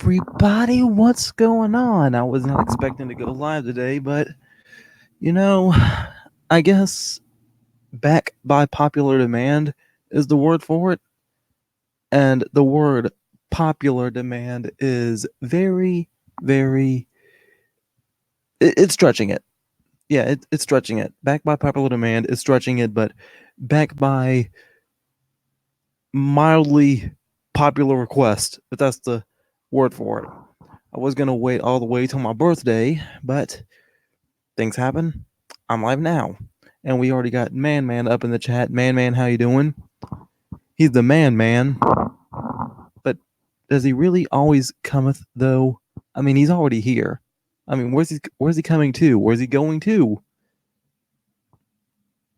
everybody, what's going on? I was not expecting to go live today, but you know, I guess back by popular demand is the word for it. And the word popular demand is very, it's stretching it. Yeah, it's stretching it. Back by popular demand is stretching it, but back by mildly popular request, if that's the word for it. I was gonna wait all the way till my birthday, but things happen. I'm live now. And we already got Man up in the chat. Man, how you doing? He's the man. But does he really always cometh though? I mean, he's already here. I mean, where's he coming to? Where's he going to?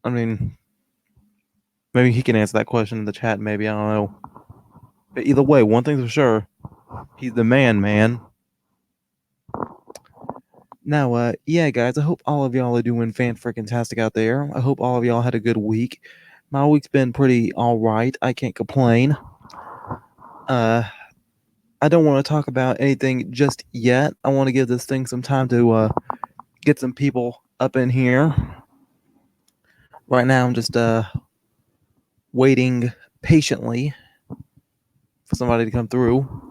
I mean, maybe he can answer that question in the chat, maybe, I don't know. But either way, one thing's for sure. He's the man. Now, yeah, guys, I hope all of y'all are doing fan-freaking-tastic out there. I hope all of y'all had a good week. My week's been pretty alright. I can't complain. I don't want to talk about anything just yet. I want to give this thing some time to get some people up in here. Right now, I'm just waiting patiently for somebody to come through.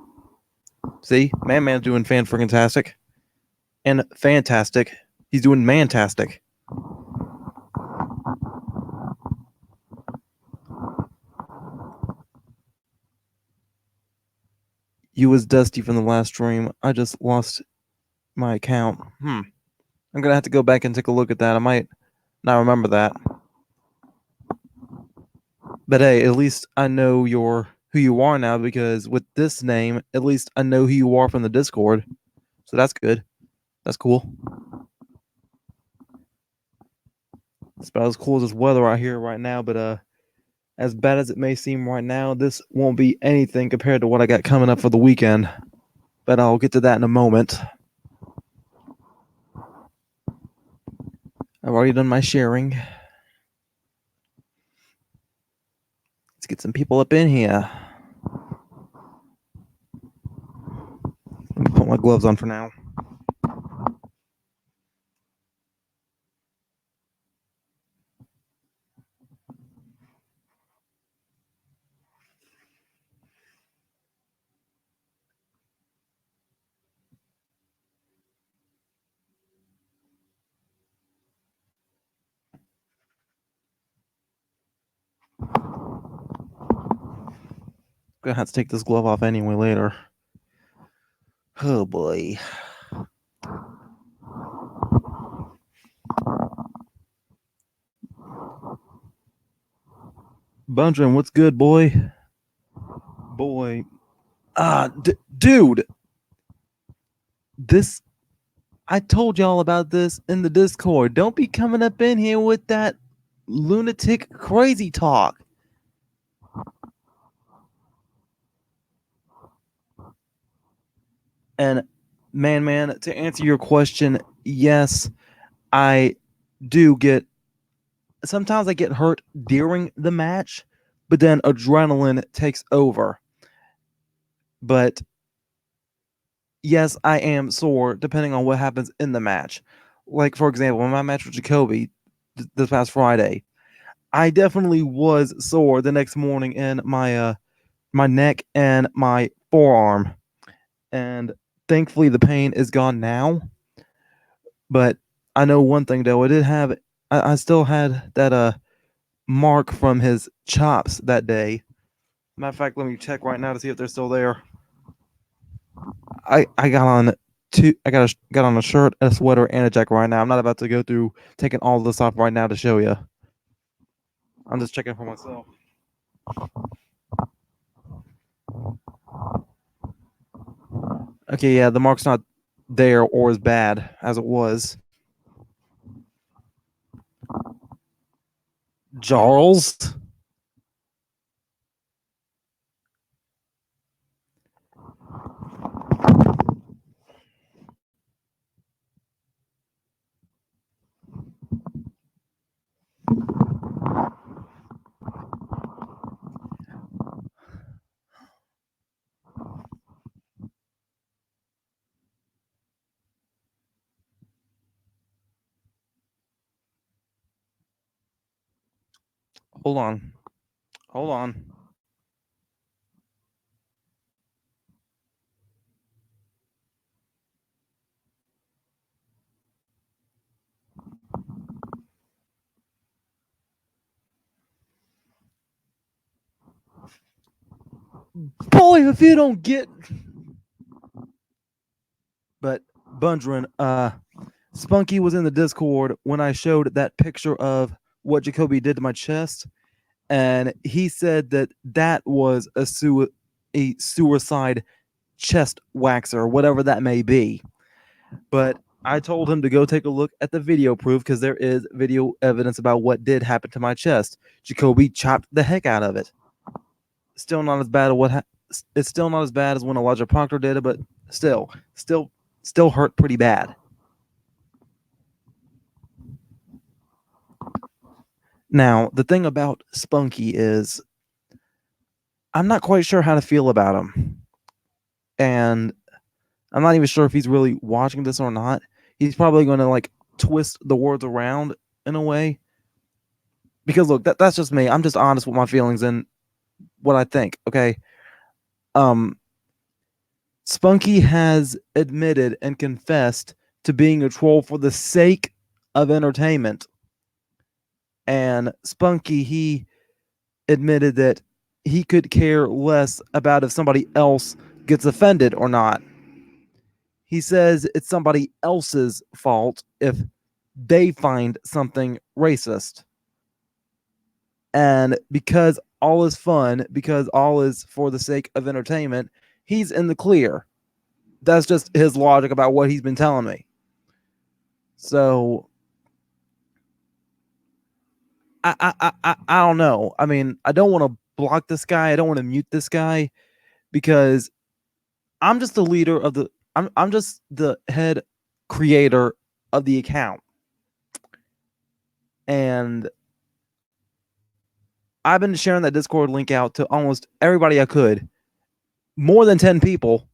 See, Man's doing fan-freaking-tastic. And fantastic. He's doing mantastic. You was Dusty from the last stream. I just lost my account. I'm gonna have to go back and take a look at that. I might not remember that. But hey, at least I know who you are now, because with this name, at least I know who you are from the Discord. So that's good. That's cool. It's about as cool as this weather out here right now, but as bad as it may seem right now, this won't be anything compared to what I got coming up for the weekend. But I'll get to that in a moment. I've already done my sharing. Let's get some people up in here. Let me put my gloves on for now. Gonna have to take this glove off anyway later. Oh boy. Bungeon, what's good, boy? Boy. Dude. This. I told y'all about this in the Discord. Don't be coming up in here with that lunatic crazy talk. And man, to answer your question, yes, I do get. Sometimes I get hurt during the match, but then adrenaline takes over. But yes, I am sore depending on what happens in the match. Like, for example, in my match with Jacoby this past Friday, I definitely was sore the next morning in my my neck and my forearm. And thankfully the pain is gone now. But I know one thing though, I still had that mark from his chops that day. Matter of fact, let me check right now to see if they're still there. I got on got on a shirt, a sweater, and a jacket right now. I'm not about to go through taking all this off right now to show you. I'm just checking for myself. Okay, yeah, the mark's not there or as bad as it was. Charles? Hold on. Hold on. Boy, if you don't get. But Bundren, Spunky was in the Discord when I showed that picture of what Jacoby did to my chest, and he said that that was a suicide chest waxer, whatever that may be. But I told him to go take a look at the video proof because there is video evidence about what did happen to my chest. Jacoby chopped the heck out of it. Still not as bad as it's still not as bad as when Elijah Proctor did it, but still hurt pretty bad. Now, the thing about Spunky is I'm not quite sure how to feel about him. And I'm not even sure if he's really watching this or not. He's probably going to like twist the words around in a way. Because look, that's just me. I'm just honest with my feelings and what I think, okay? Um Spunky has admitted and confessed to being a troll for the sake of entertainment. And Spunky, he admitted that he could care less about if somebody else gets offended or not. He says it's somebody else's fault if they find something racist. And because all is fun, because all is for the sake of entertainment, he's in the clear. That's just his logic about what he's been telling me. So I don't know. I mean, I don't want to block this guy. I don't want to mute this guy because I'm just the leader of the I'm just the head creator of the account. And I've been sharing that Discord link out to almost everybody I could. More than 10 people,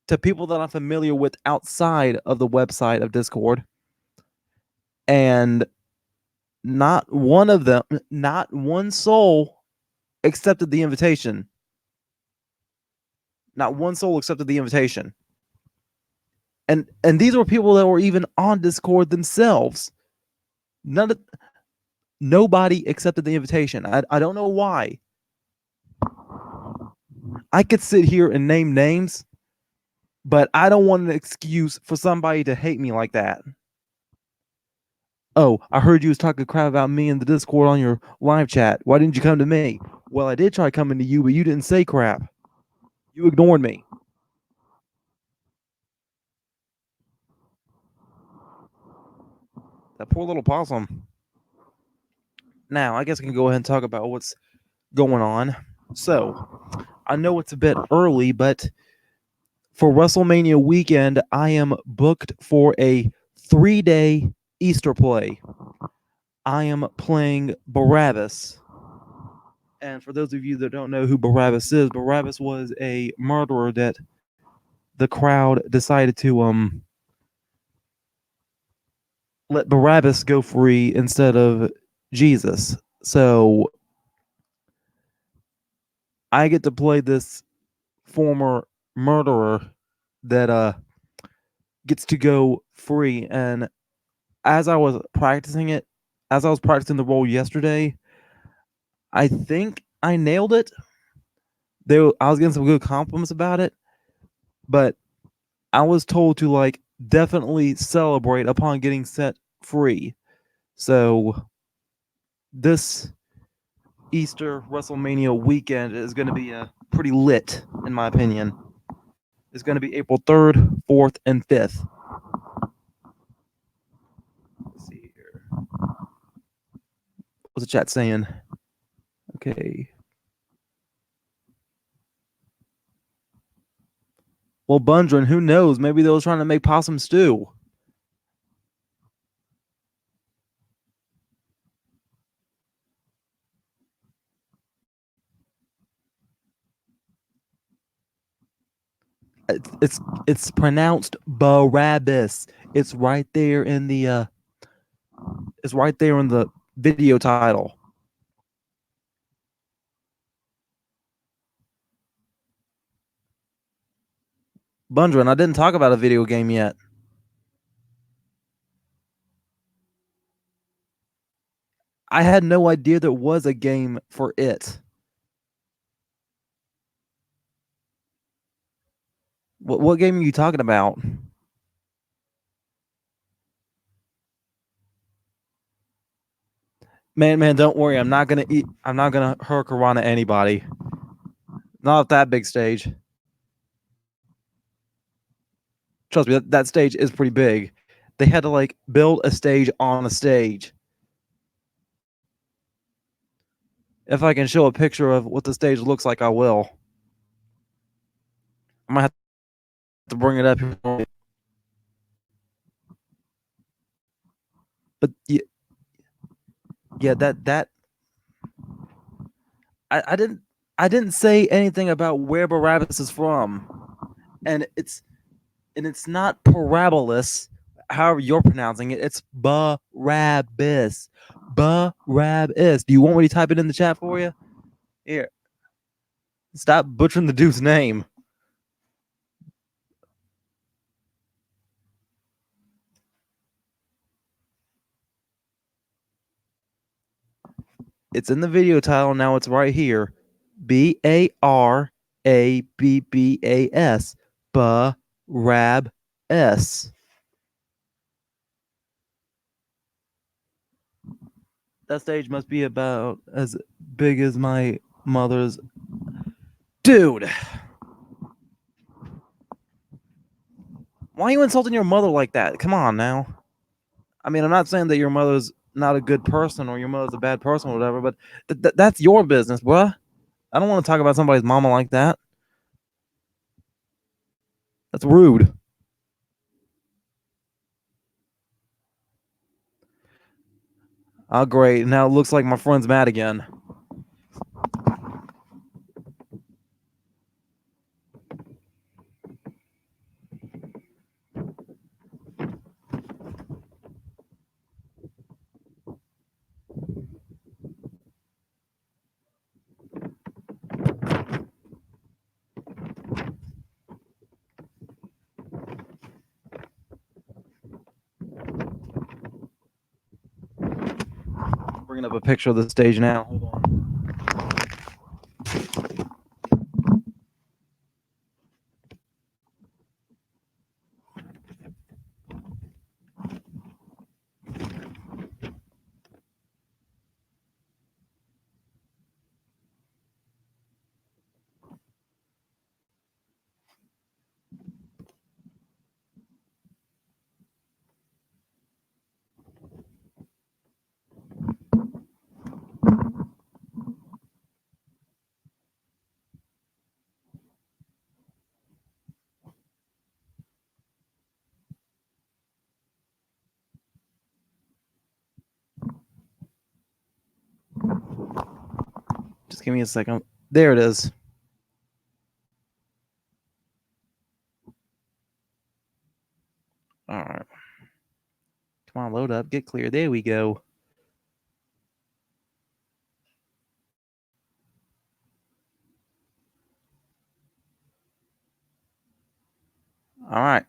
to people that I'm familiar with outside of the website of Discord. And not one of them, not one soul accepted the invitation. Not one soul accepted the invitation. And these were people that were even on Discord themselves. Nobody accepted the invitation. I don't know why. I could sit here and name names, but I don't want an excuse for somebody to hate me like that. Oh, I heard you was talking crap about me in the Discord on your live chat. Why didn't you come to me? Well, I did try coming to you, but you didn't say crap. You ignored me. That poor little possum. Now, I guess I can go ahead and talk about what's going on. So, I know it's a bit early, but for WrestleMania weekend, I am booked for a 3-day Easter play. I am playing Barabbas. And for those of you that don't know who Barabbas is, Barabbas was a murderer that the crowd decided to let Barabbas go free instead of Jesus. So I get to play this former murderer that gets to go free. And as I was practicing the role yesterday, I think I nailed it. I was getting some good compliments about it, but I was told to like definitely celebrate upon getting set free. So this Easter WrestleMania weekend is going to be pretty lit, in my opinion. It's going to be April 3rd, 4th, and 5th. Let's see here. What's the chat saying? Okay. Well, Bundren, who knows? Maybe they were trying to make possum stew. It's pronounced Barabbas. It's right there in the video title. Bundren, I didn't talk about a video game yet. I had no idea there was a game for it. What game are you talking about? Man, don't worry. I'm not gonna eat. I'm not gonna hurricanrana anybody. Not at that big stage. Trust me, that stage is pretty big. They had to like build a stage on a stage. If I can show a picture of what the stage looks like, I will. I might have to bring it up here. But yeah, that I didn't say anything about where Barabbas is from, and it's not Parabolas, however you're pronouncing it. It's Barabbas. Barabbas. Do you want me to type it in the chat for you? Here, stop butchering the dude's name. It's in the video title now. It's right here. Barabbas. Barabbas. That stage must be about as big as my mother's. Dude, why are you insulting your mother like that? Come on now. I mean, I'm not saying that your mother's not a good person or your mother's a bad person or whatever, but that's your business, bruh. I don't want to talk about somebody's mama like that. That's rude. Oh, great. Now it looks like my friend's mad again. I'm bringing up a picture of the stage now. Hold on. Just give me a second. There it is. All right. Come on, load up. Get clear. There we go. All right.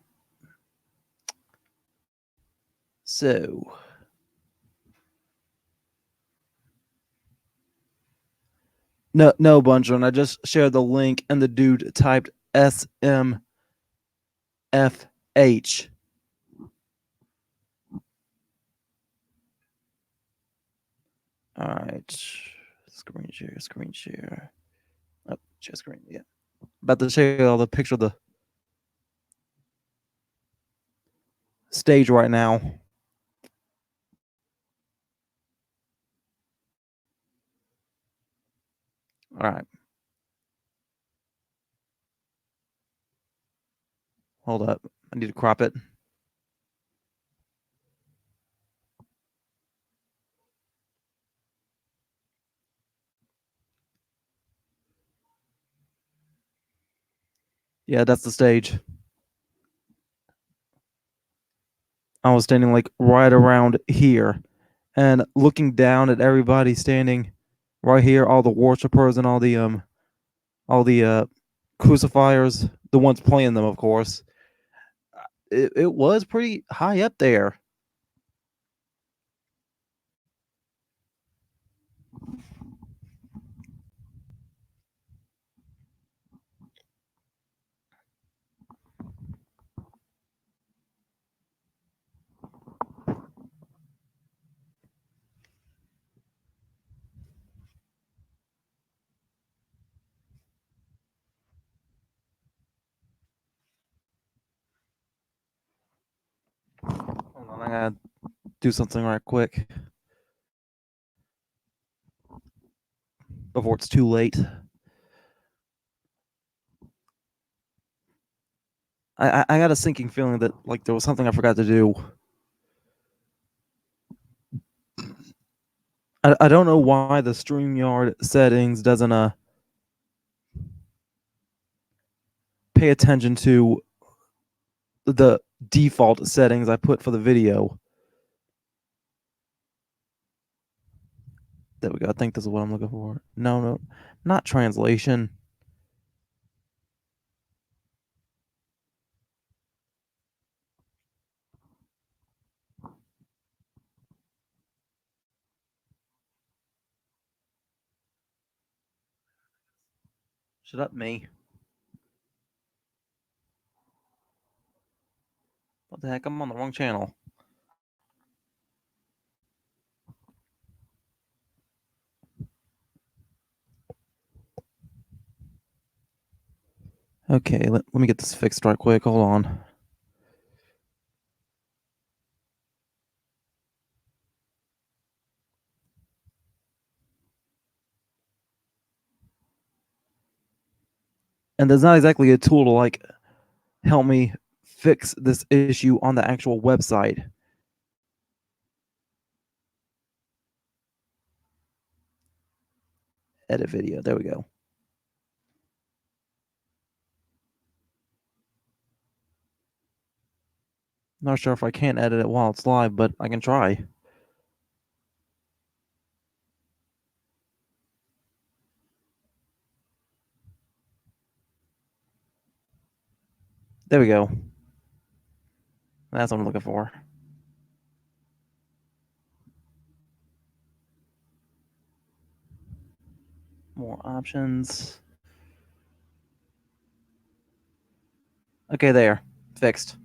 So, no, Bungeon. I just shared the link, and the dude typed SMFH. All right. Screen share, screen share. Oh, share screen. Yeah. About to show you all the picture of the stage right now. All right. Hold up. I need to crop it. Yeah, that's the stage. I was standing like right around here and looking down at everybody standing right here, all the worshipers and all the crucifiers, the ones playing them, of course, it was pretty high up there. Hold on, I gotta do something right quick before it's too late. I got a sinking feeling that like there was something I forgot to do. I don't know why the StreamYard settings doesn't pay attention to the default settings I put for the video. There we go. I think this is what I'm looking for. No, not translation. Shut up, me. What the heck? I'm on the wrong channel. Okay, let me get this fixed right quick. Hold on. And there's not exactly a tool to like help me fix this issue on the actual website. Edit video. There we go. Not sure if I can edit it while it's live, but I can try. There we go. That's what I'm looking for. More options. Okay, there. Fixed.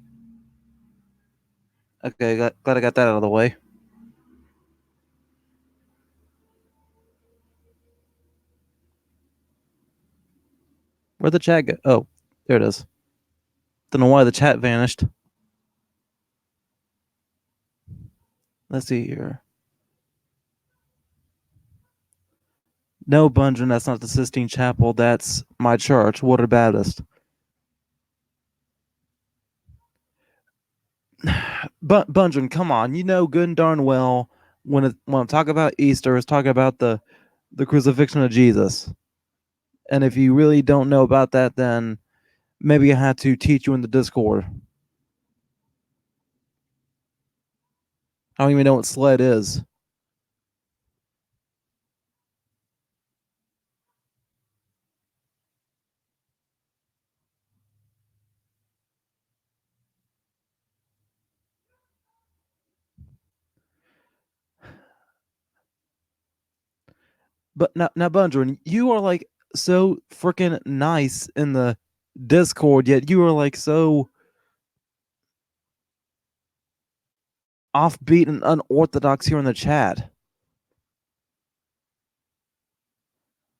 Okay, glad I got that out of the way. Where'd the chat go? Oh, there it is. Don't know why the chat vanished. Let's see here. No, Bungeon, that's not the Sistine Chapel. That's my church, Water Baptist. But Bungeon, come on. You know good and darn well when I'm talking about Easter, it's talking about the crucifixion of Jesus. And if you really don't know about that, then maybe I had to teach you in the Discord. I don't even know what sled is. But now, Bungeon, you are like so freaking nice in the Discord, yet you are like so offbeat and unorthodox here in the chat.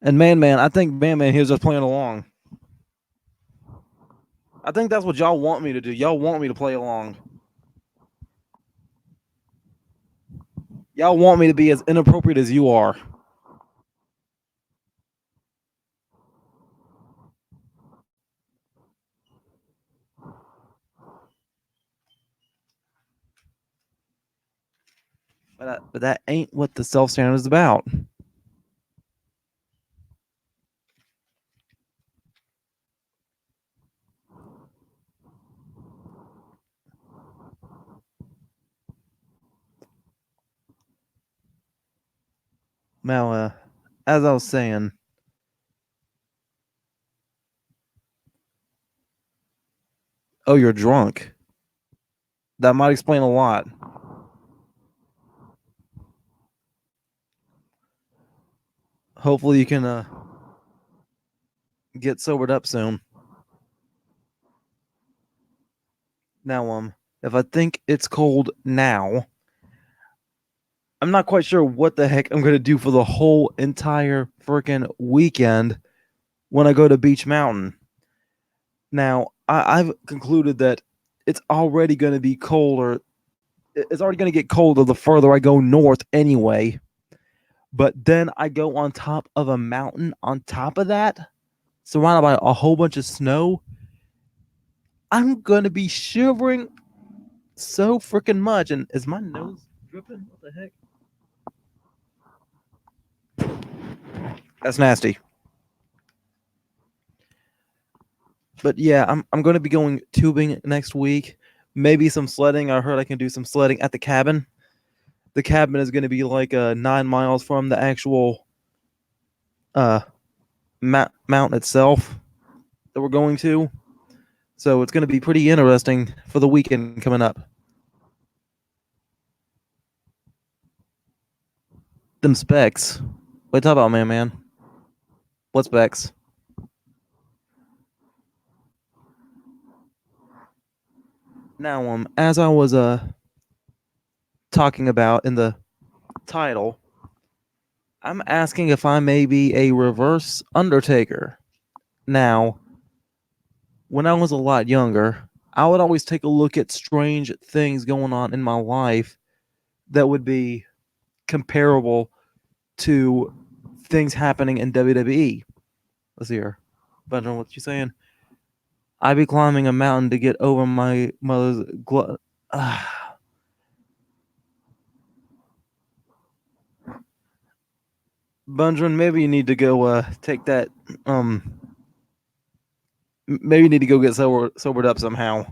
And Man, I think Man, he was just playing along. I think that's what y'all want me to do. Y'all want me to play along. Y'all want me to be as inappropriate as you are. But that ain't what the self standard is about. Now, as I was saying, Oh, you're drunk. That might explain a lot. Hopefully, you can get sobered up soon. Now, if I think it's cold now, I'm not quite sure what the heck I'm gonna do for the whole entire freaking weekend when I go to Beach Mountain. Now, I've concluded that it's already gonna be colder. It's already gonna get colder the further I go north, anyway. But then I go on top of a mountain. On top of that, surrounded by a whole bunch of snow, I'm gonna be shivering so freaking much. And is my nose dripping? What the heck? That's nasty. But yeah, I'm going to be going tubing next week. Maybe some sledding. I heard I can do some sledding at the cabin. The cabin is going to be like 9 miles from the actual uh mountain itself that we're going to. So it's going to be pretty interesting for the weekend coming up. Them specs. What you talk about, man? What specs? Now, as I was talking about in the title, I'm asking if I may be a reverse undertaker. Now, when I was a lot younger, I would always take a look at strange things going on in my life that would be comparable to things happening in WWE. Let's see here. But what you saying? I'd be climbing a mountain to get over my mother's glove. Bundren, maybe you need to go take that. Maybe you need to go get sobered up somehow.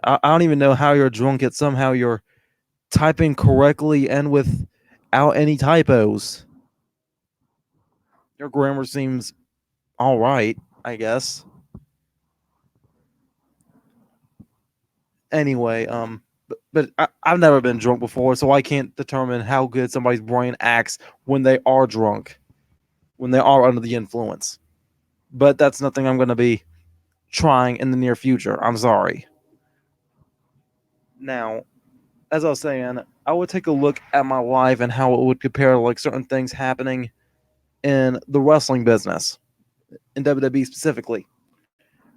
I don't even know how you're drunk. Yet somehow you're typing correctly and without any typos. Your grammar seems all right, I guess. Anyway, I've never been drunk before, so I can't determine how good somebody's brain acts when they are drunk, when they are under the influence. But that's nothing I'm going to be trying in the near future. I'm sorry. Now, as I was saying, I would take a look at my life and how it would compare to like certain things happening in the wrestling business, in WWE specifically.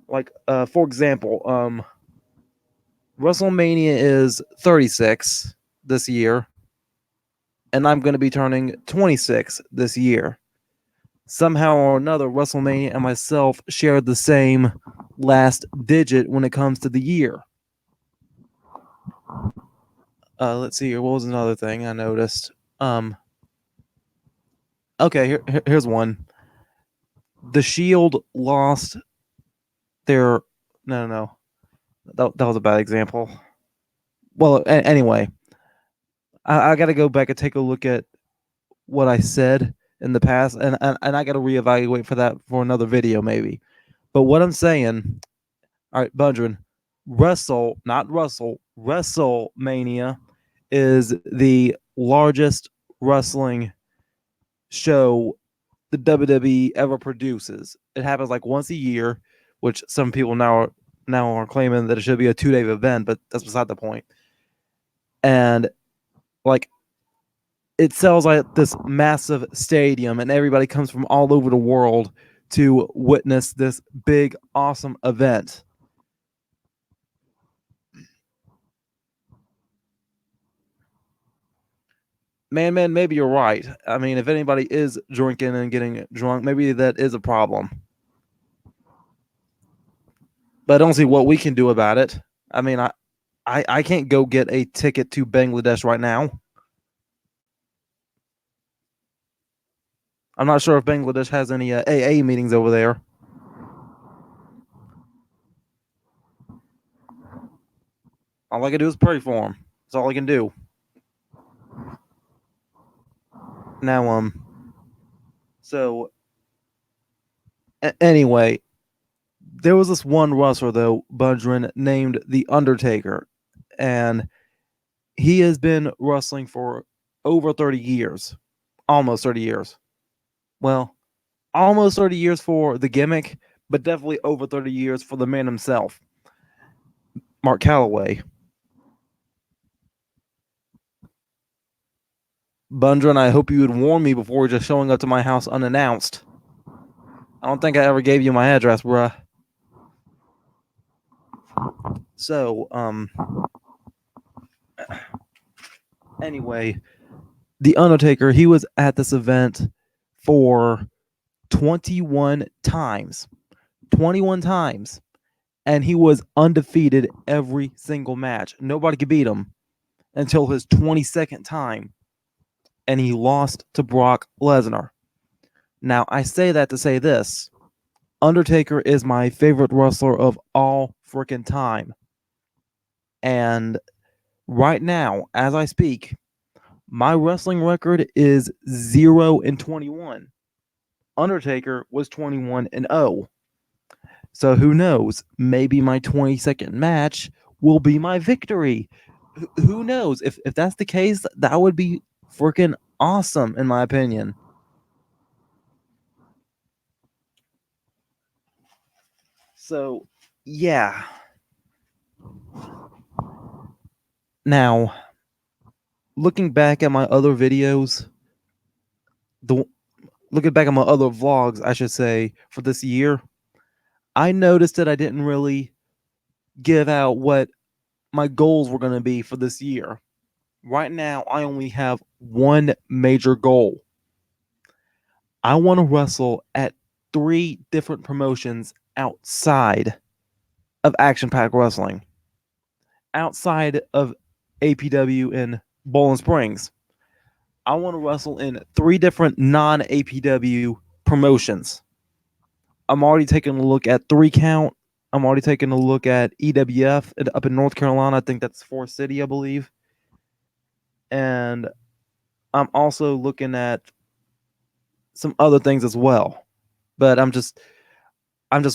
Like, for example, WrestleMania is 36 this year, and I'm going to be turning 26 this year. Somehow or another, WrestleMania and myself share the same last digit when it comes to the year. Let's see here. What was another thing I noticed? Okay, here's one. The Shield lost their. No, no, no. That was a bad example. Well, anyway, I got to go back and take a look at what I said in the past, and I got to reevaluate for that for another video maybe. But what I'm saying, all right, Bundren, not Russell, WrestleMania is the largest wrestling show the WWE ever produces. It happens like once a year, which some people now are claiming that it should be a 2-day event, but that's beside the point. And like it sells like this massive stadium, and everybody comes from all over the world to witness this big, awesome event. Man, maybe you're right. I mean, if anybody is drinking and getting drunk, maybe that is a problem. But I don't see what we can do about it. I mean, I can't go get a ticket to Bangladesh right now. I'm not sure if Bangladesh has any AA meetings over there. All I can do is pray for them. That's all I can do. Now, so Anyway, there was this one wrestler though, Bundren, named the Undertaker, and he has been wrestling for over 30 years, almost 30 years. Well, almost 30 years for the gimmick, but definitely over 30 years for the man himself, Mark Calloway. Bundren, I hope you would warn me before just showing up to my house unannounced. I don't think I ever gave you my address, bruh. So, anyway, The Undertaker, he was at this event for 21 times. 21 times. And he was undefeated every single match. Nobody could beat him until his 22nd time. And he lost to Brock Lesnar. Now, I say that to say this. Undertaker is my favorite wrestler of all freaking time. And right now, as I speak, my wrestling record is 0-21. Undertaker was 21-0. So who knows? Maybe my 22nd match will be my victory. Who knows? If that's the case, that would be freaking awesome in my opinion. So, yeah. Now, looking back at my other videos, the looking back at my other vlogs, I should say, for this year, I noticed that I didn't really give out what my goals were going to be for this year. Right now, I only have one major goal. I want to wrestle at 3 different promotions outside of Action Pack Wrestling, outside of APW in Bowling Springs. I want to wrestle in 3 different non APW promotions. I'm already taking a look at 3 Count. I'm already taking a look at EWF up in North Carolina. I think that's Forest City, I believe. And I'm also looking at some other things as well. But I'm just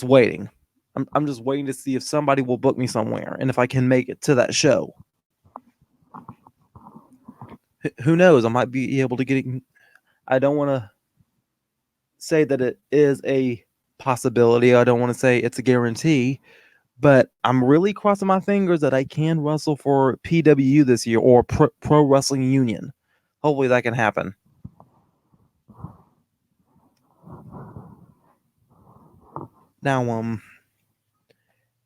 waiting. I'm just waiting to see if somebody will book me somewhere and if I can make it to that show. Who knows? I might be able to get it. I don't want to say that it is a possibility. I don't want to say it's a guarantee, but I'm really crossing my fingers that I can wrestle for PWU this year or Pro Wrestling Union. Hopefully that can happen. Now,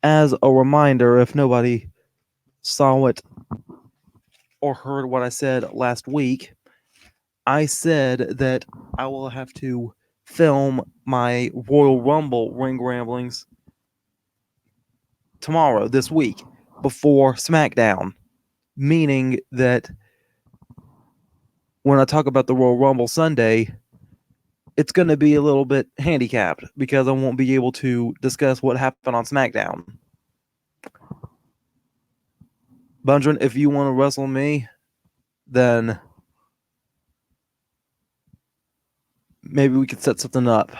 as a reminder, if nobody saw it or heard what I said last week, I said that I will have to film my Royal Rumble ring ramblings tomorrow, this week, before SmackDown. Meaning that when I talk about the Royal Rumble Sunday, it's going to be a little bit handicapped because I won't be able to discuss what happened on SmackDown. Bundren, if you want to wrestle me, then maybe we could set something up.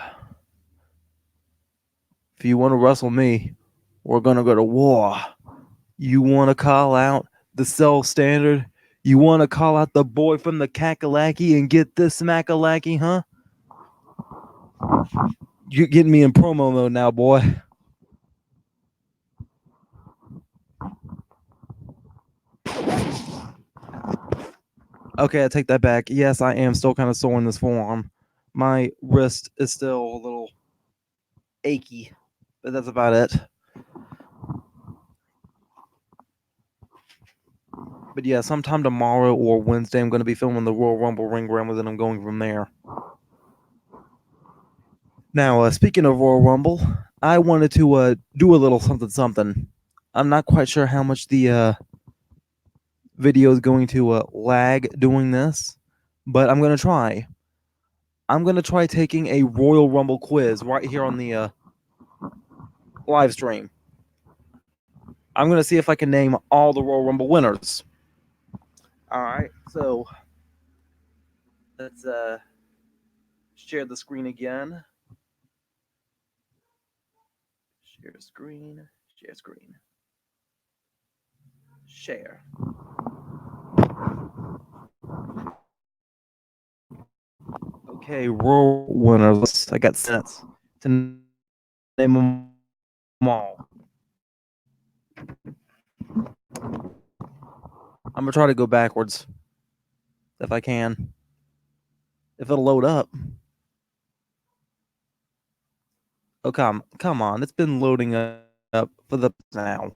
If you want to wrestle me, we're going to go to war. You want to call out the Cell Standard? You want to call out the boy from the Kakalaki and get this Smakalaki, huh? You're getting me in promo mode now, boy. Okay, I take that back. Yes, I am still kind of sore in this forearm. My wrist is still a little achy, but that's about it. But yeah, sometime tomorrow or Wednesday, I'm going to be filming the Royal Rumble ring rambles, and I'm going from there. Now, speaking of Royal Rumble, I wanted to do a little something something. I'm not quite sure how much the video is going to lag doing this, but I'm going to try. I'm going to try taking a Royal Rumble quiz right here on the live stream. I'm going to see if I can name all the Royal Rumble winners. All right, so let's share the screen again. Share screen. Share screen. Share. Okay, Royal winners. I got sets to name them all. I'm gonna try to go backwards if I can. If it'll load up. Oh come on! It's been loading up for the now.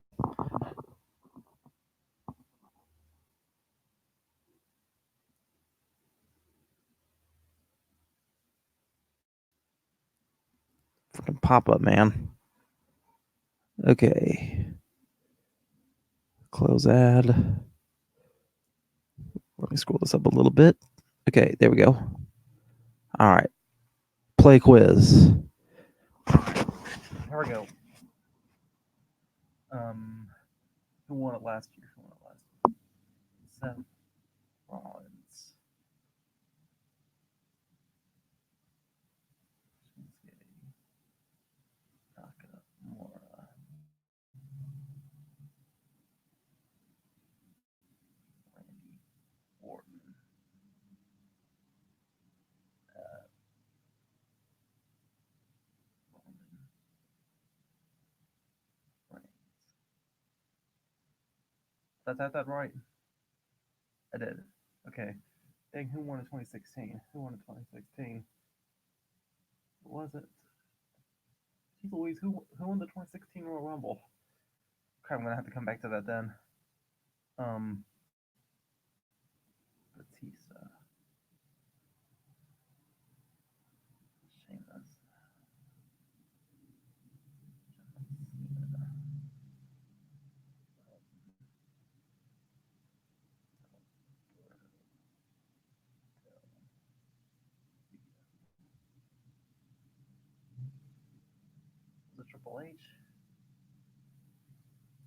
Freaking pop up, man. Okay. Close ad. Let me scroll this up a little bit. Okay, there we go. All right. Play quiz. Here we go. Who won it last year? Who won it last year? Seth Rollins. Nakamura. Randy Orton. Roman Reigns. Did I type that right? I did. Okay. Dang, who won in 2016? Who won in 2016? Who was it? Jeez Louise, who won the 2016 Royal Rumble? Okay, I'm gonna have to come back to that then. Um, Batista, Sheamus, the Triple H.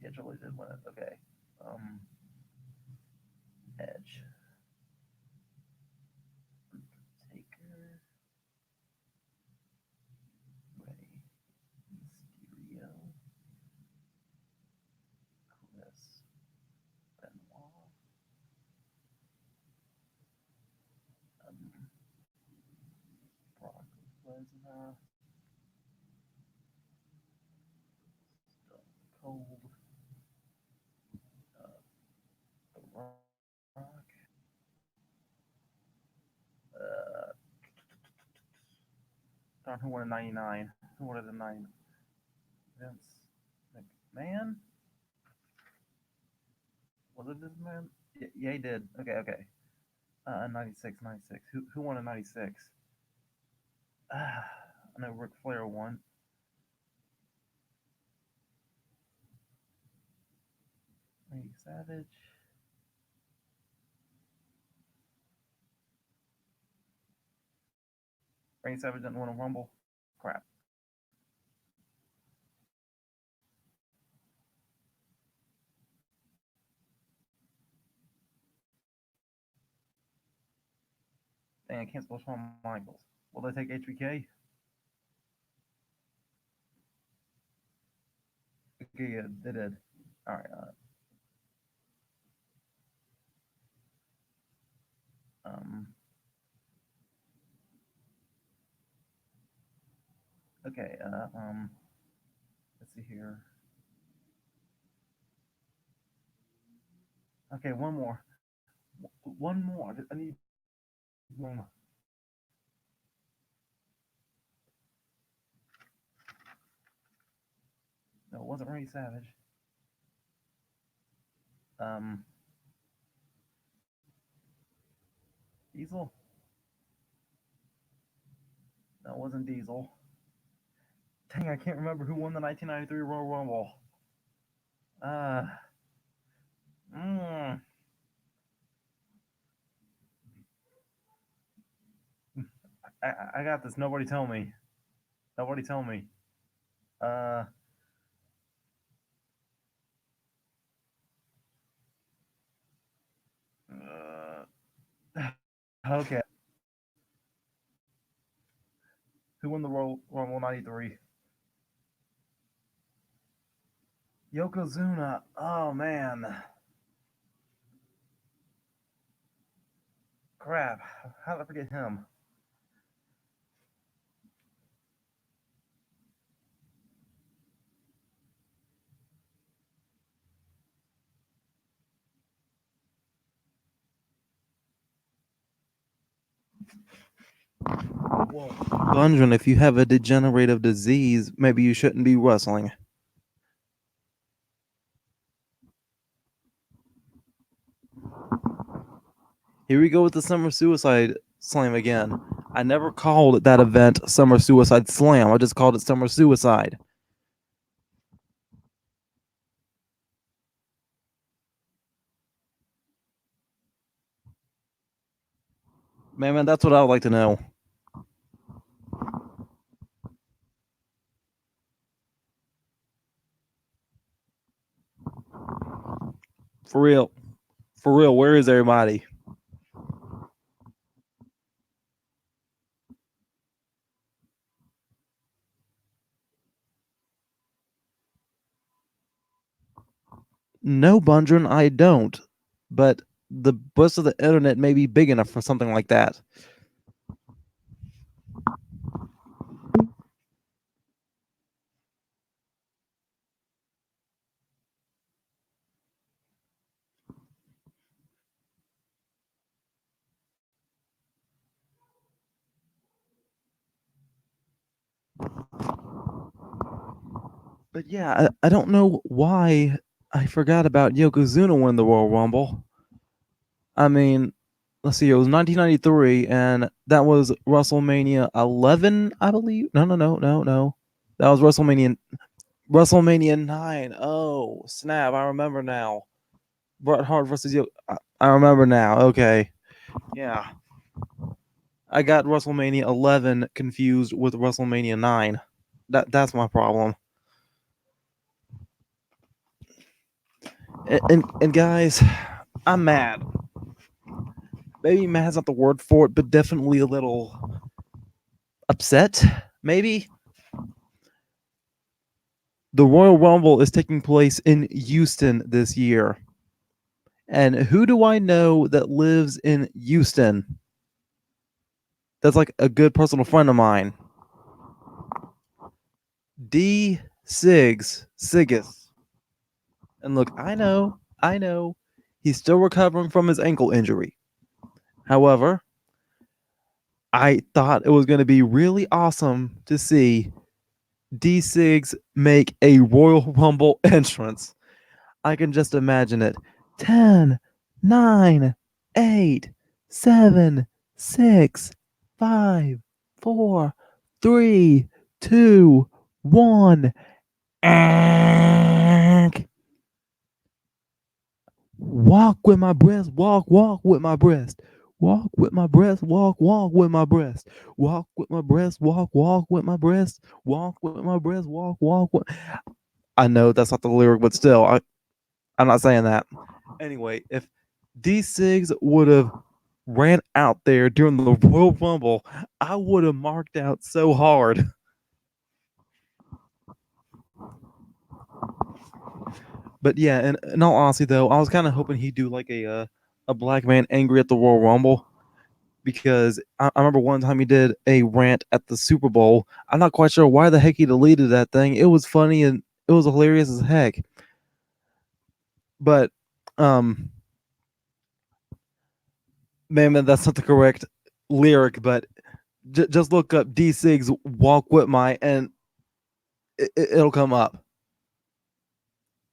Yeah, Triple H did win it. Okay. Um, Edge, Undertaker, Rey Mysterio, Chris Benoit, um, Brock Lesnar, Stone Cold, The Rock. Uh, darn, who won in '99? Who won it in '9? Vince McMahon? Was it this man? Yeah, he did. Okay, okay. 96, 96. Who won in 96? I know Ric Flair won. Randy Savage. Randy Savage didn't win a Rumble. Crap. Dang, I can't spell Shawn Michaels. Will they take HBK? Okay, yeah, they did. All right. Um. Okay. Let's see here. Okay, one more. One more. I need one. No, it wasn't Randy Savage. Um. Diesel. No, it wasn't Diesel. Dang, I can't remember who won the 1993 Royal Rumble. Uh. Mm, I got this. Nobody tell me. Nobody tell me. Uh, okay. Who won the Royal Rumble '93? Yokozuna. Oh man, crap! How did I forget him? Well, Bundren, if you have a degenerative disease, maybe you shouldn't be wrestling. Here we go with the Summer Suicide Slam again. I never called that event Summer Suicide Slam. I just called it Summer Suicide. Man, that's what I would like to know. For real. For real, where is everybody? No, Bundren, I don't. But the rest of the internet may be big enough for something like that. But yeah, I don't know why I forgot about Yokozuna winning the Royal Rumble. I mean, let's see, it was 1993, and that was WrestleMania 11, I believe. No. That was WrestleMania 9. Oh, snap. I remember now. Bret Hart versus Yo. I remember now. Okay. Yeah. I got WrestleMania 11 confused with WrestleMania 9. That's my problem. And guys, I'm mad. Maybe mad's not the word for it, but definitely a little upset. Maybe the Royal Rumble is taking place in Houston this year. And who do I know that lives in Houston? That's like a good personal friend of mine. D Sigus. And look, I know, he's still recovering from his ankle injury. However, I thought it was going to be really awesome to see D Sigs make a Royal Rumble entrance. I can just imagine it. 10, 9, 8, 7, 6, 5, 4, 3, 2, 1. Walk with my breast, walk with my breast. Walk with my breast, walk with my breast. Walk with my breast, walk with my breast. Walk with my breast, walk with. I know that's not the lyric, but still, I'm not saying that. Anyway, if D Sigs would have ran out there during the Royal Rumble, I would have marked out so hard. But yeah, in all honesty, though, I was kind of hoping he'd do like a black man angry at the Royal Rumble because I remember one time he did a rant at the Super Bowl. I'm not quite sure why the heck he deleted that thing. It was funny and it was hilarious as heck. But um, man, that's not the correct lyric. But just look up D Sigs walk with my and it'll come up.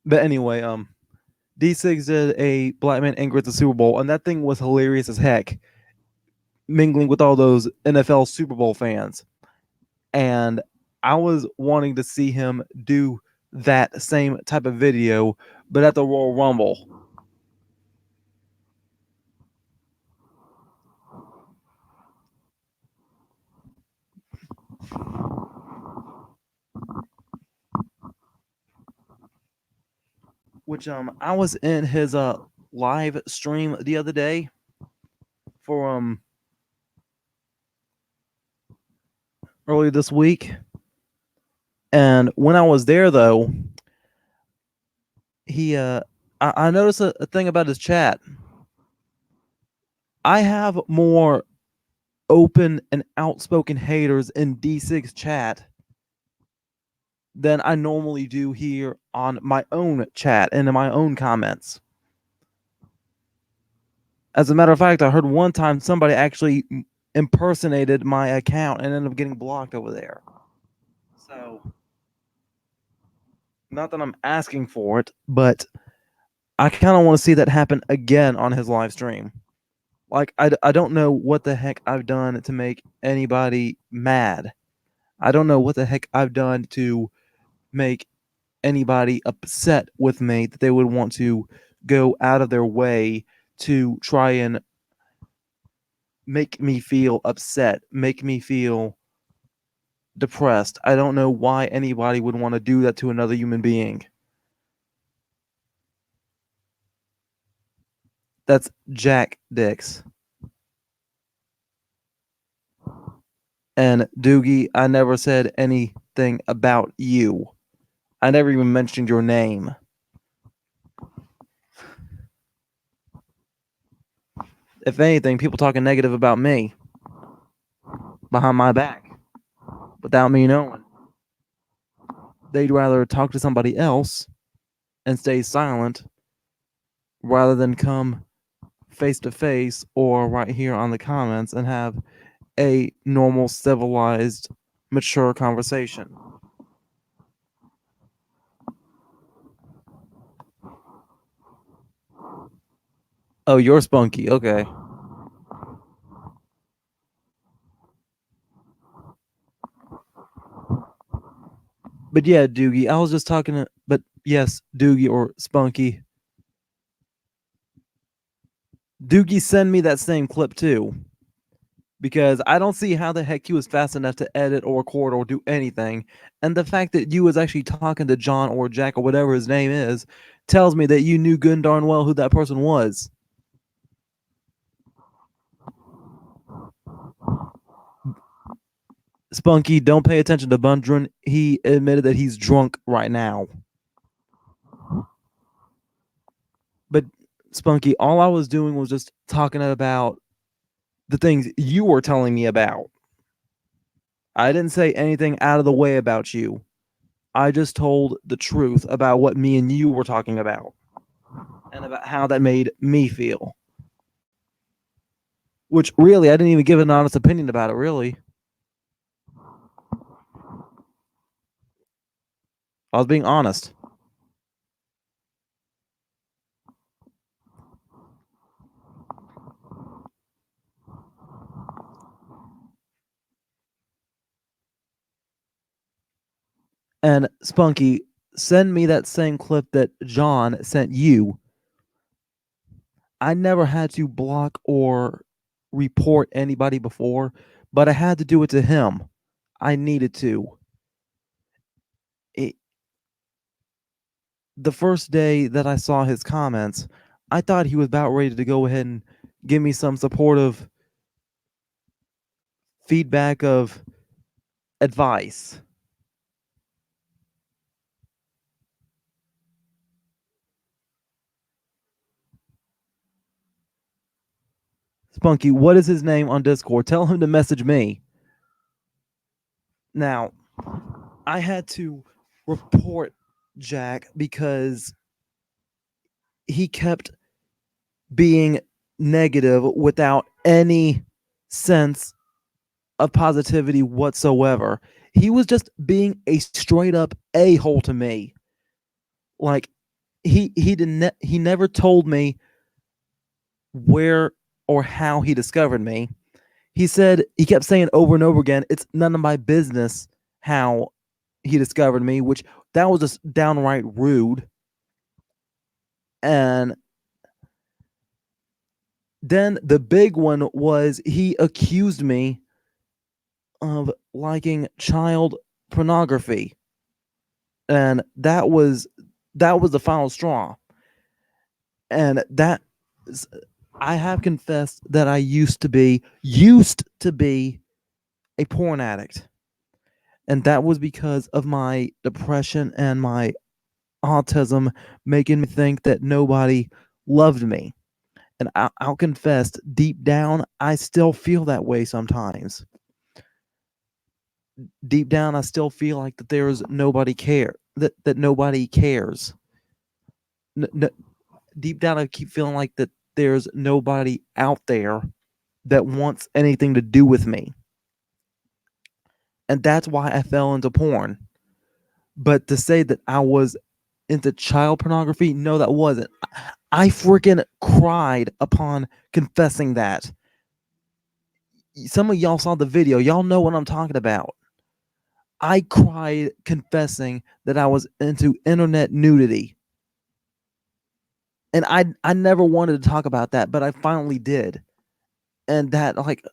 But anyway, D Sigs did a black man angry at the Super Bowl, and that thing was hilarious as heck, mingling with all those NFL Super Bowl fans. And I was wanting to see him do that same type of video, but at the Royal Rumble. Which I was in his live stream the other day for earlier this week. And when I was there though, I noticed a thing about his chat. I have more open and outspoken haters in D6 chat than I normally do here on my own chat and in my own comments. As a matter of fact, I heard one time somebody actually impersonated my account and ended up getting blocked over there. So, not that I'm asking for it, but I kind of want to see that happen again on his live stream. Like, I don't know what the heck I've done to make anybody mad. I don't know what the heck I've done to make anybody upset with me that they would want to go out of their way to try and make me feel upset, make me feel depressed. I don't know why anybody would want to do that to another human being. That's Jack Dix. And Doogie, I never said anything about you. I never even mentioned your name. If anything, people talking negative about me behind my back without me knowing. They'd rather talk to somebody else and stay silent rather than come face to face or right here on the comments and have a normal, civilized, mature conversation. Oh, you're spunky. Okay. But yeah, Doogie, I was just talking to, but yes, Doogie or Spunky. Doogie, send me that same clip too. Because I don't see how the heck he was fast enough to edit or record or do anything. And the fact that you was actually talking to John or Jack or whatever his name is tells me that you knew good and darn well who that person was. Spunky, don't pay attention to Bundren. He admitted that he's drunk right now. But Spunky, all I was doing was just talking about the things you were telling me about. I didn't say anything out of the way about you. I just told the truth about what me and you were talking about and about how that made me feel. Which really, I didn't even give an honest opinion about it, really. I was being honest. And Spunky, send me that same clip that John sent you. I never had to block or report anybody before, but I had to do it to him. I needed to. It, the first day that I saw his comments, I thought he was about ready to go ahead and give me some supportive feedback of advice. Spunky, what is his name on Discord? Tell him to message me. Now, I had to report Jack because he kept being negative without any sense of positivity whatsoever. He was just being a straight up a-hole to me. Like he never told me where or how he discovered me. He kept saying over and over again, it's none of my business how he discovered me, which that was just downright rude. And then the big one was he accused me of liking child pornography. And that was the final straw. And that I have confessed that I used to be a porn addict. And that was because of my depression and my autism making me think that nobody loved me. And I'll confess, deep down, I still feel that way sometimes. Deep down, I still feel like that there's nobody care that nobody cares. N- Deep down, I keep feeling like that there's nobody out there that wants anything to do with me, and that's why I fell into porn. But to say that I was into child pornography, no, that wasn't. I freaking cried upon confessing that. Some of y'all saw the video. Y'all know what I'm talking about. I cried confessing that I was into internet nudity. And I never wanted to talk about that, but I finally did. And that like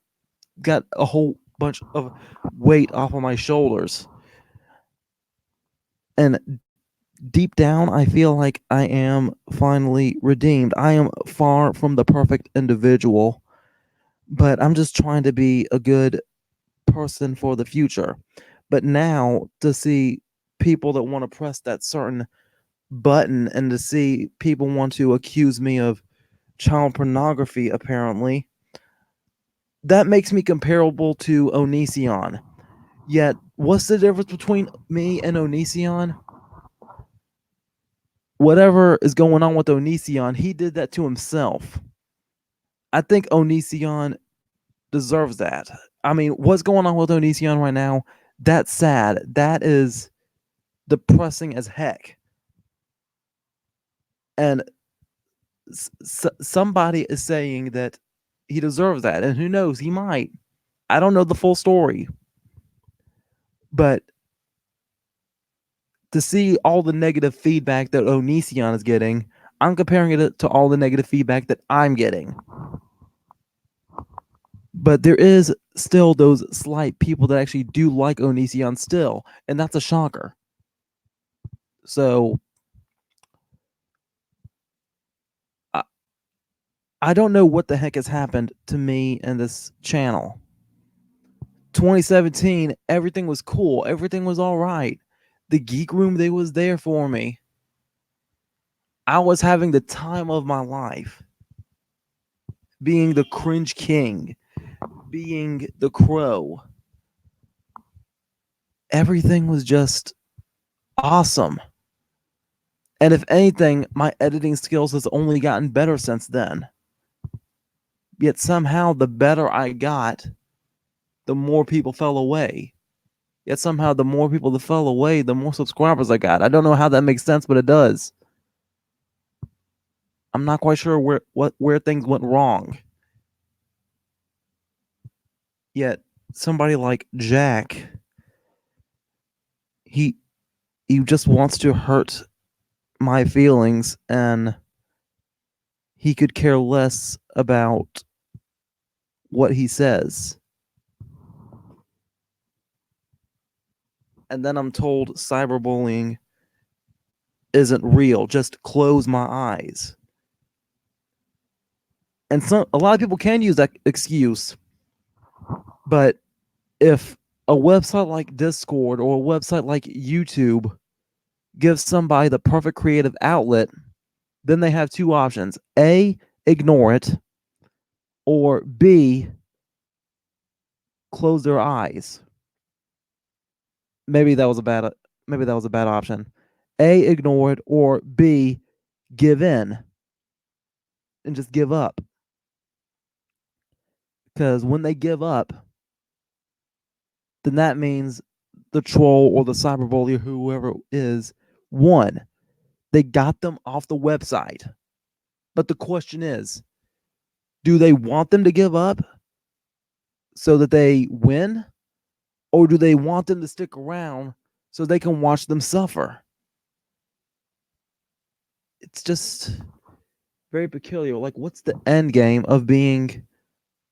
got a whole bunch of weight off of my shoulders. And deep down, I feel like I am finally redeemed. I am far from the perfect individual, but I'm just trying to be a good person for the future. But now to see people that want to press that certain button and to see people want to accuse me of child pornography, apparently, that makes me comparable to Onision. Yet, what's the difference between me and Onision? Whatever is going on with Onision, he did that to himself. I think Onision deserves that. I mean, what's going on with Onision right now? That's sad. That is depressing as heck. And somebody is saying that he deserves that. And who knows? He might. I don't know the full story. But to see all the negative feedback that Onision is getting, I'm comparing it to all the negative feedback that I'm getting. But there is still those slight people that actually do like Onision still, and that's a shocker. So I, I don't know what the heck has happened to me and this channel. 2017, everything was cool. Everything was all right. The geek room, they was there for me. I was having the time of my life, being the cringe king, being the crow. Everything was just awesome. And if anything, my editing skills has only gotten better since then. Yet somehow the better I got, the more people fell away. Yet somehow the more people that fell away, the more subscribers I got. I don't know how that makes sense, but it does. I'm not quite sure where things went wrong. Yet somebody like Jack, he he just wants to hurt my feelings, and he could care less about what he says. And then I'm told cyberbullying isn't real. Just close my eyes. And a lot of people can use that excuse, but if a website like Discord or a website like YouTube gives somebody the perfect creative outlet, then they have two options: A, ignore it, or B, close their eyes. Maybe that was a bad option. A, ignore it, or B, give in and just give up. Because when they give up, then that means the troll or the cyberbully or whoever it is won. They got them off the website. But the question is, do they want them to give up so that they win? Or do they want them to stick around so they can watch them suffer? It's just very peculiar. Like, what's the end game of being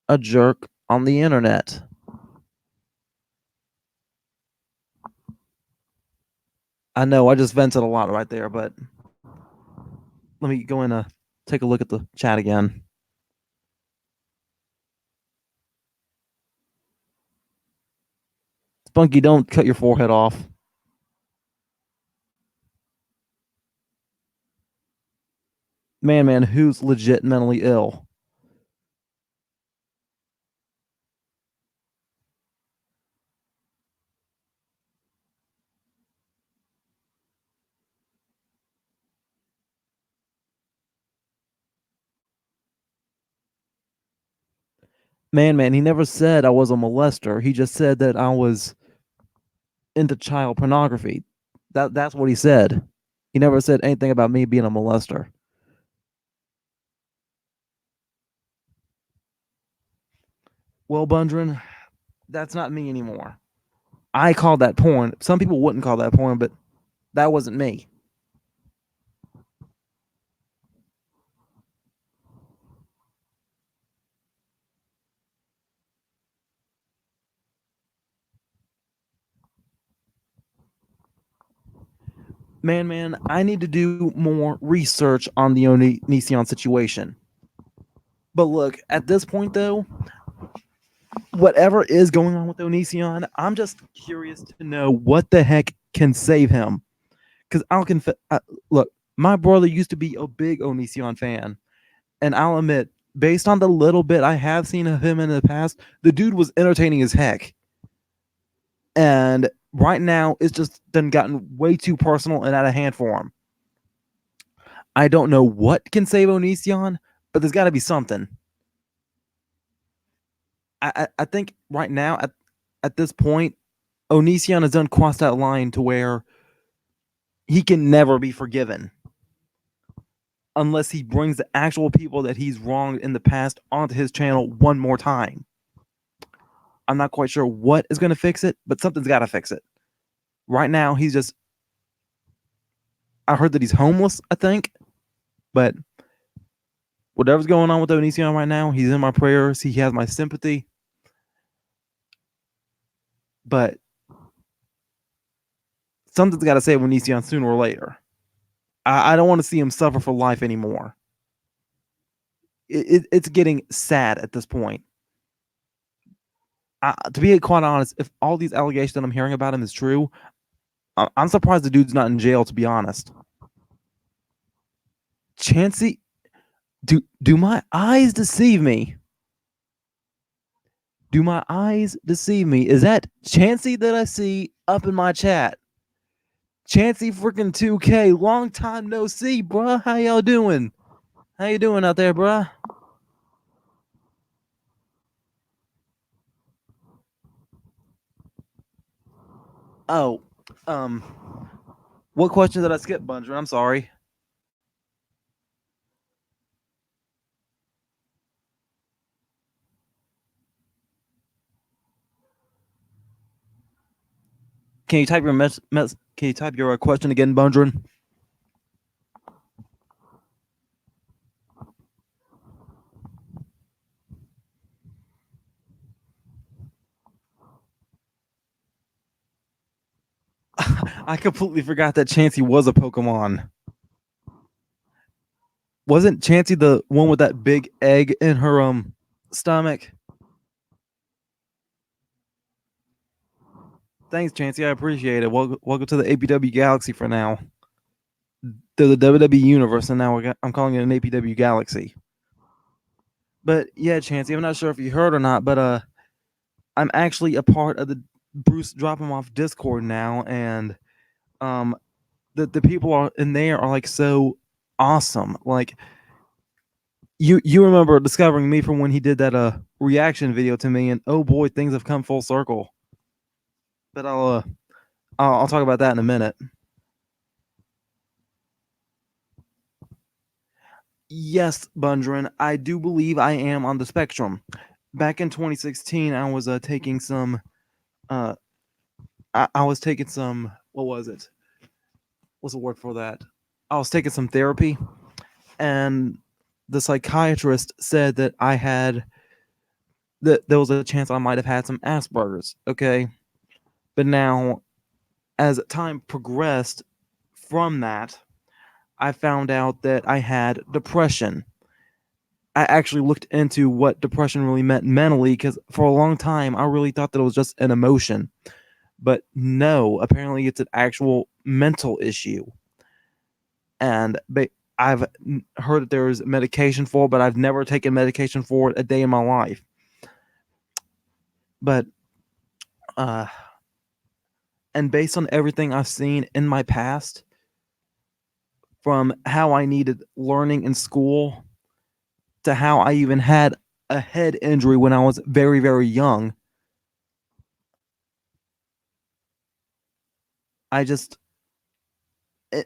a jerk on the internet? I know I just vented a lot right there, but let me go in and take a look at the chat again. Spunky, don't cut your forehead off. Man, who's legit mentally ill? Man, he never said I was a molester. He just said that I was into child pornography. That's what he said. He never said anything about me being a molester. Well, Bundren, that's not me anymore. I call that porn. Some people wouldn't call that porn, but that wasn't me. Man, I need to do more research on the Onision situation. But look, at this point, though, whatever is going on with Onision, I'm just curious to know what the heck can save him. Because look, my brother used to be a big Onision fan, and I'll admit, based on the little bit I have seen of him in the past, the dude was entertaining as heck. And right now, it's just done gotten way too personal and out of hand for him. I don't know what can save Onision, but there's got to be something. I think right now at this point, Onision has done crossed that line to where he can never be forgiven unless he brings the actual people that he's wronged in the past onto his channel one more time. I'm not quite sure what is going to fix it, but something's got to fix it. Right now, he's just. I heard that he's homeless, I think, but whatever's going on with Onision right now, he's in my prayers. He has my sympathy. But something's got to say Onision sooner or later. I don't want to see him suffer for life anymore. It's getting sad at this point. To be quite honest, if all these allegations that I'm hearing about him is true, I'm surprised the dude's not in jail, to be honest. Chancey, do my eyes deceive me? Do my eyes deceive me? Is that Chancey that I see up in my chat? Chancey freaking 2K, long time no see, bruh. How y'all doing? How you doing out there, bruh? Oh, um, what question did I skip, Bunger? I'm sorry. Can you type your Can you type your question again, Bundren? I completely forgot that Chansey was a Pokemon. Wasn't Chansey the one with that big egg in her stomach? Thanks, Chansey. I appreciate it. Welcome to the APW Galaxy for now. To the WWE Universe, and now I'm calling it an APW Galaxy. But yeah, Chansey, I'm not sure if you heard or not, but I'm actually a part of the Bruce Drop 'em Off Discord now, and um, the people are in there are like so awesome. Like you remember discovering me from when he did that reaction video to me, and oh boy, things have come full circle. But I'll talk about that in a minute. Yes, Bundren, I do believe I am on the spectrum. Back in 2016, I was taking some. Uh, I was taking some. What was it? What's the word for that? I was taking some therapy, and the psychiatrist said that I had that there was a chance I might have had some Asperger's. Okay, but now as time progressed from that, I found out that I had depression. I actually looked into what depression really meant mentally because for a long time I really thought that it was just an emotion. But no, apparently it's an actual mental issue. And I've heard that there's medication for it, but I've never taken medication for it a day in my life. But uh, and based on everything I've seen in my past, from how I needed learning in school to how I even had a head injury when I was very, very young, I just,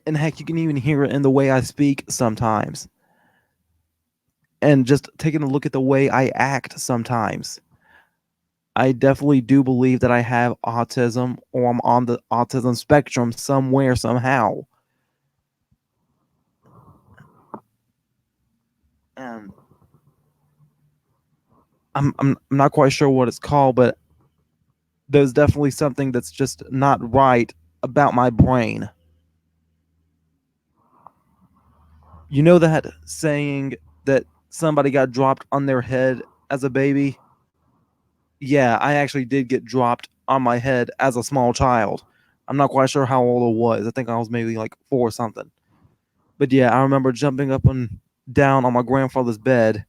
and heck, you can even hear it in the way I speak sometimes. And just taking a look at the way I act sometimes. I definitely do believe that I have autism or I'm on the autism spectrum somewhere, somehow. And I'm not quite sure what it's called, but there's definitely something that's just not right about my brain. You know that saying that somebody got dropped on their head as a baby? Yeah, I actually did get dropped on my head as a small child. I'm not quite sure how old I was. I think I was maybe like 4 or something. But yeah, I remember jumping up and down on my grandfather's bed,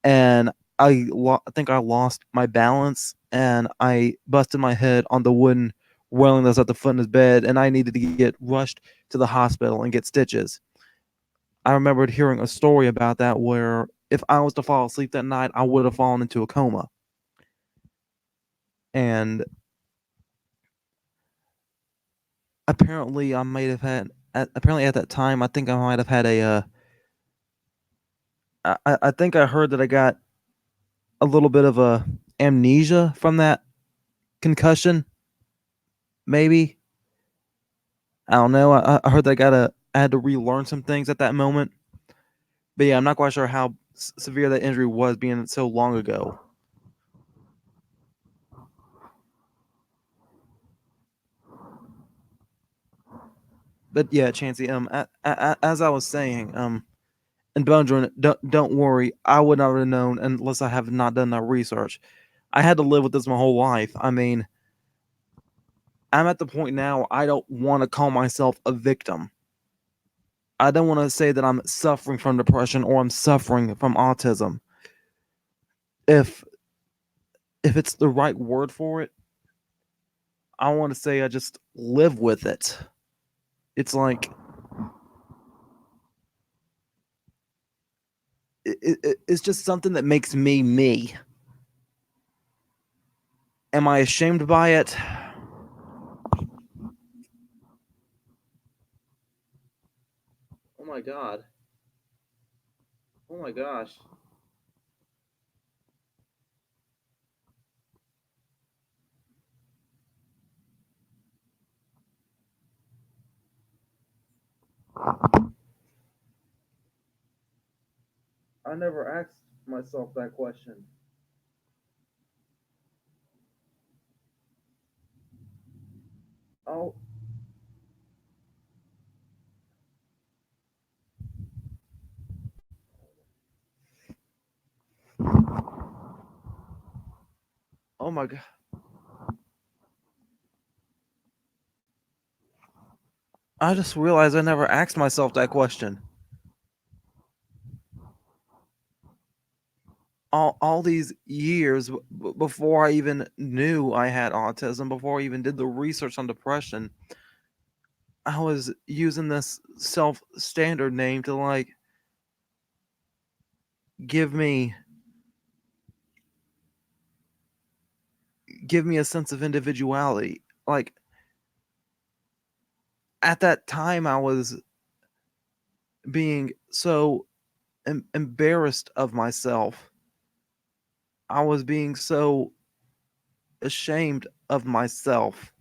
and I think I lost my balance and I busted my head on the wooden railing that's at the foot of his bed, and I needed to get rushed to the hospital and get stitches. I remembered hearing a story about that where if I was to fall asleep that night, I would have fallen into a coma. And apparently, I might have had. Apparently, at that time, I think I might have had a. I think I heard that I got a little bit of a amnesia from that concussion. Maybe I don't know. I heard that I had to relearn some things at that moment. But yeah, I'm not quite sure how severe that injury was, being so long ago. But yeah, Chancey. As I was saying, and Bondron, don't worry. I would not have known unless I have not done that research. I had to live with this my whole life. I mean, I'm at the point now. I don't want to call myself a victim. I don't want to say that I'm suffering from depression or I'm suffering from autism. If if it's the right word for it, I want to say I just live with it. It's like it's just something that makes me me. Am I ashamed by it? Oh my god. Oh my gosh. I never asked myself that question. Oh, oh my god. I just realized I never asked myself that question. All these years before I even knew I had autism, before I even did the research on depression, I was using this self standard name to like give me give me a sense of individuality. Like at that time I was being so embarrassed of myself. I was being so ashamed of myself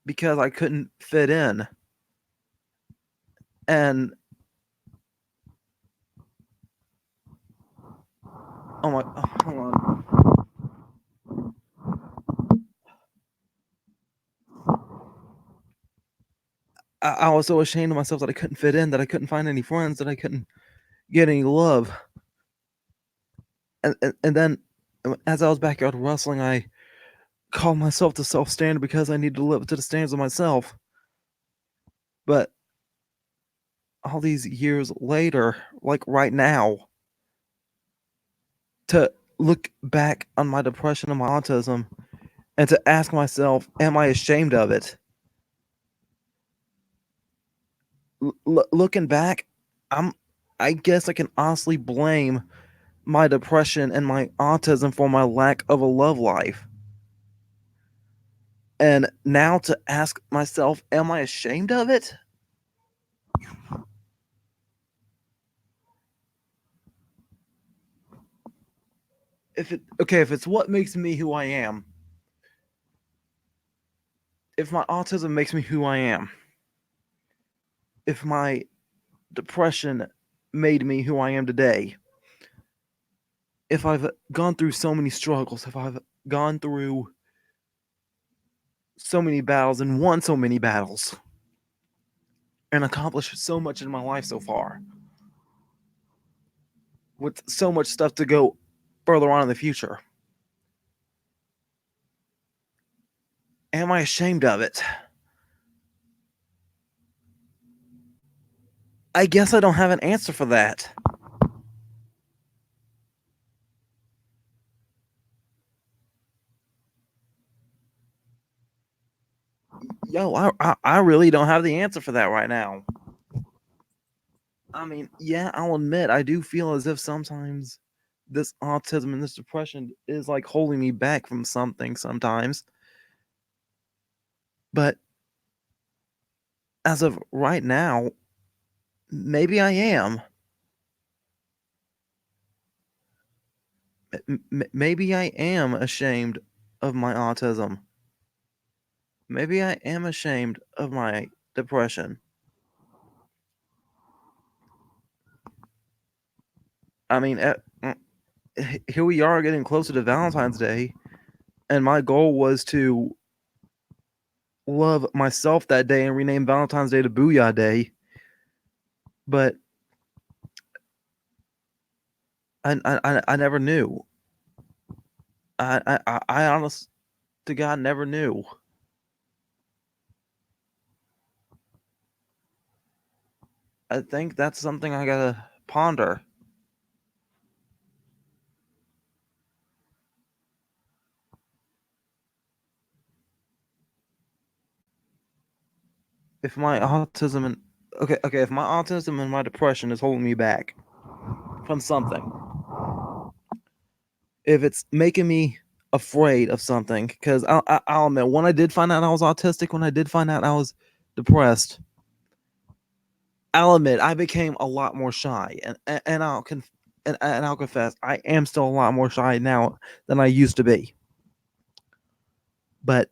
because I couldn't fit in. And oh my, oh, hold on. I was so ashamed of myself that I couldn't fit in, that I couldn't find any friends, that I couldn't get any love. And then as I was backyard wrestling, I called myself the self standard because I needed to live up to the standards of myself. But all these years later, like right now, to look back on my depression and my autism and to ask myself, am I ashamed of it? Looking back, I'm I guess I can honestly blame my depression and my autism for my lack of a love life. And now to ask myself, am I ashamed of it? If it's what makes me who I am, if my autism makes me who I am, if my depression made me who I am today, if I've gone through so many struggles, if I've gone through so many battles and won so many battles and accomplished so much in my life so far, with so much stuff to go further on in the future, am I ashamed of it? I guess I don't have an answer for that. Yo, I really don't have the answer for that right now. I mean, yeah, I'll admit I do feel as if sometimes this autism and this depression is like holding me back from something sometimes. But as of right now, maybe I am. Maybe I am ashamed of my autism. Maybe I am ashamed of my depression. I mean, here we are getting closer to Valentine's Day, and my goal was to love myself that day and rename Valentine's Day to Booyah Day. But I never knew. I honest to God never knew. I think that's something I gotta ponder. If my autism and okay, if my autism and my depression is holding me back from something, if it's making me afraid of something, because I'll admit, when I did find out I was autistic, when I did find out I was depressed, I'll admit I became a lot more shy, and and I'll confess I am still a lot more shy now than I used to be. But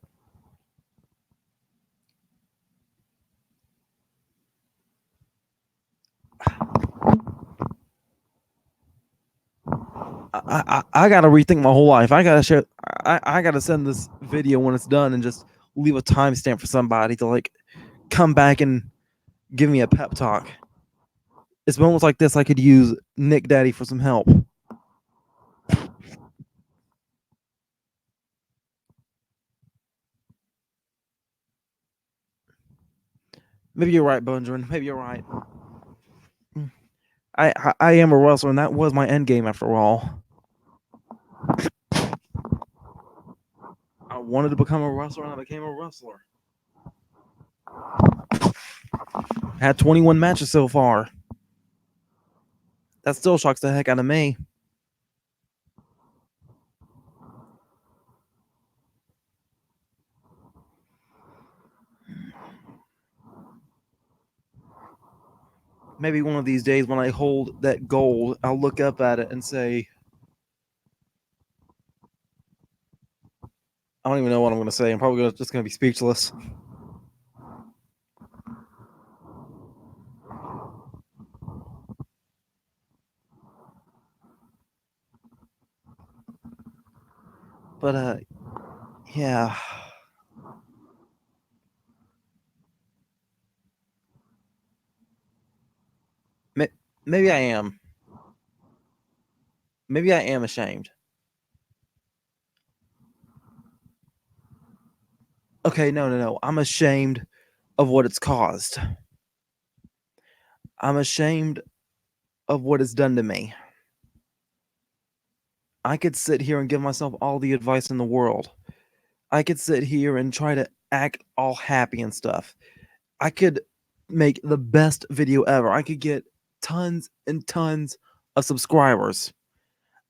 I gotta rethink my whole life. I gotta share. I gotta send this video when it's done and just leave a timestamp for somebody to like come back and give me a pep talk. It's moments like this I could use Nick Daddy for some help. Maybe you're right, Benjamin. Maybe you're right. I am a wrestler, and that was my end game after all. I wanted to become a wrestler, and I became a wrestler. Had 21 matches so far. That still shocks the heck out of me. Maybe one of these days when I hold that gold, I'll look up at it and say, I don't even know what I'm going to say. I'm probably just going to be speechless. But yeah, maybe I am. Maybe I am ashamed. Okay, no. I'm ashamed of what it's caused. I'm ashamed of what it's done to me. I could sit here and give myself all the advice in the world. I could sit here and try to act all happy and stuff. I could make the best video ever. I could get tons and tons of subscribers.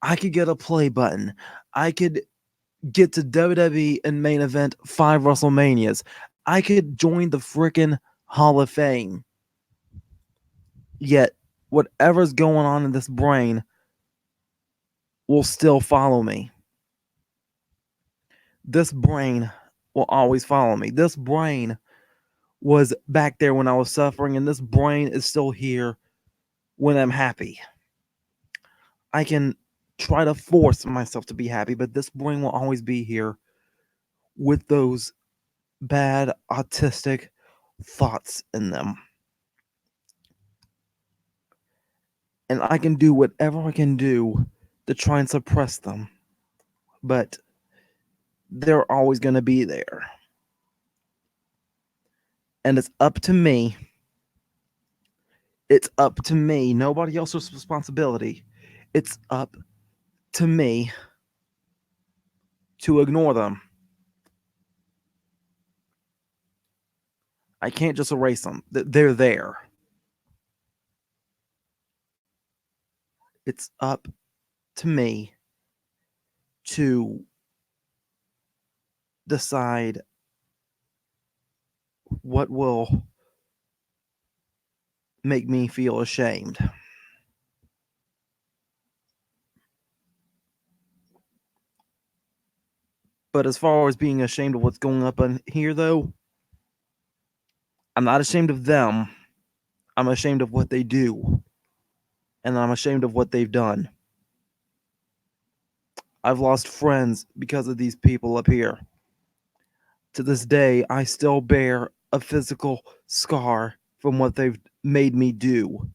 I could get a play button. I could get to WWE and main event 5 WrestleManias. I could join the freaking Hall of Fame. Yet, whatever's going on in this brain will still follow me. This brain will always follow me. This brain was back there when I was suffering, and this brain is still here when I'm happy. I can try to force myself to be happy, but this brain will always be here with those bad autistic thoughts in them. And I can do whatever I can do to try and suppress them. But they're always going to be there. And it's up to me. It's up to me. Nobody else's responsibility. It's up to me to ignore them. I can't just erase them. They're there. It's up to me to decide what will make me feel ashamed. But as far as being ashamed of what's going up in here, though, I'm not ashamed of them. I'm ashamed of what they do. And I'm ashamed of what they've done. I've lost friends because of these people up here. To this day, I still bear a physical scar from what they've made me do.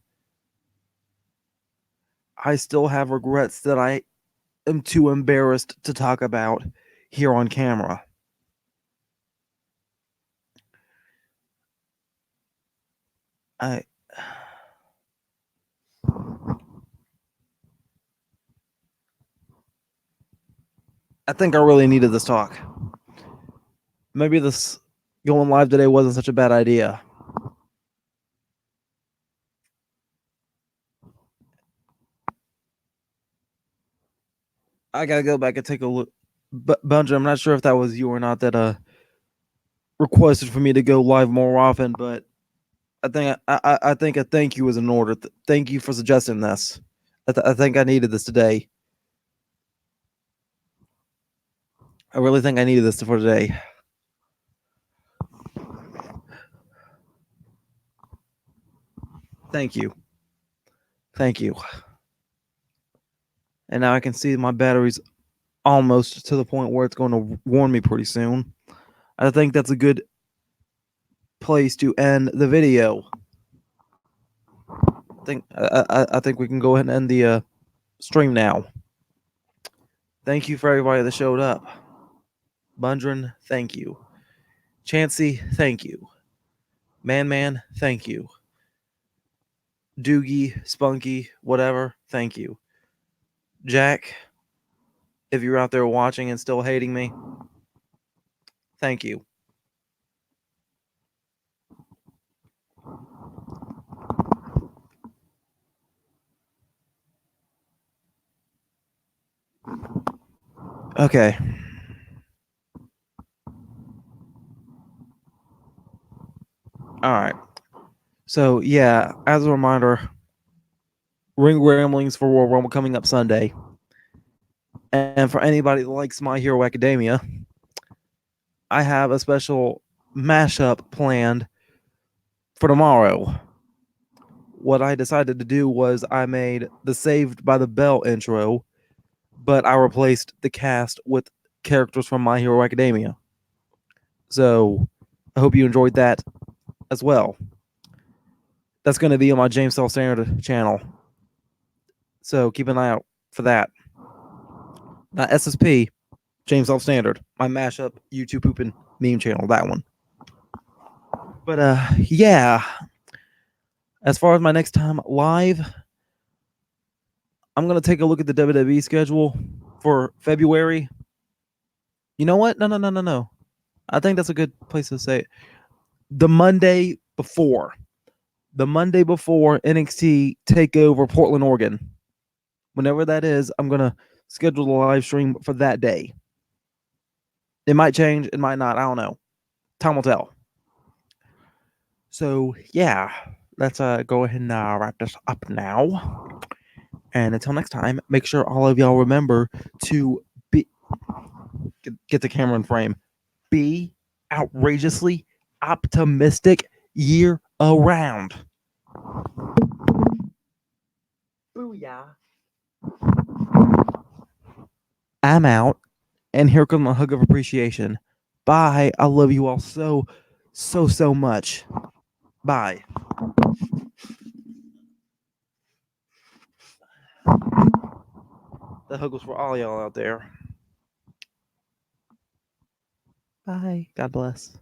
I still have regrets that I am too embarrassed to talk about here on camera. I think I really needed this talk. Maybe this going live today wasn't such a bad idea. I gotta go back and take a look. Bunja, I'm not sure if that was you or not that requested for me to go live more often, but I think a thank you is in order. Thank you for suggesting this. I think I needed this today. I really think I needed this for today. Thank you. Thank you. And now I can see my battery's almost to the point where it's going to warn me pretty soon. I think that's a good place to end the video. I think we can go ahead and end the stream now. Thank you for everybody that showed up. Bundren, thank you. Chansey, thank you. Man, thank you. Doogie, Spunky, whatever, thank you. Jack, if you're out there watching and still hating me, thank you. Okay. All right. So, yeah, as a reminder, Ring Ramblings for Royal Rumble coming up Sunday. And for anybody that likes My Hero Academia, I have a special mashup planned for tomorrow. What I decided to do was I made the Saved by the Bell intro, but I replaced the cast with characters from My Hero Academia. So I hope you enjoyed that as well. That's going to be on my James Self Standard channel. So keep an eye out for that. Not SSP, James Self Standard, my mashup YouTube pooping meme channel, that one. But yeah, As far as my next time live, I'm gonna take a look at the WWE schedule for February. You know what? No. I think that's a good place to say it. The Monday before. The Monday before NXT Takeover Portland, Oregon. Whenever that is, I'm gonna schedule the live stream for that day. It might change, it might not. I don't know. Time will tell. So yeah, let's go ahead and wrap this up now. And until next time, make sure all of y'all remember to be get the camera in frame. Be outrageously optimistic year around. Booyah. I'm out. And here comes my hug of appreciation. Bye. I love you all so much. Bye. The hug was for all y'all out there. Bye. God bless.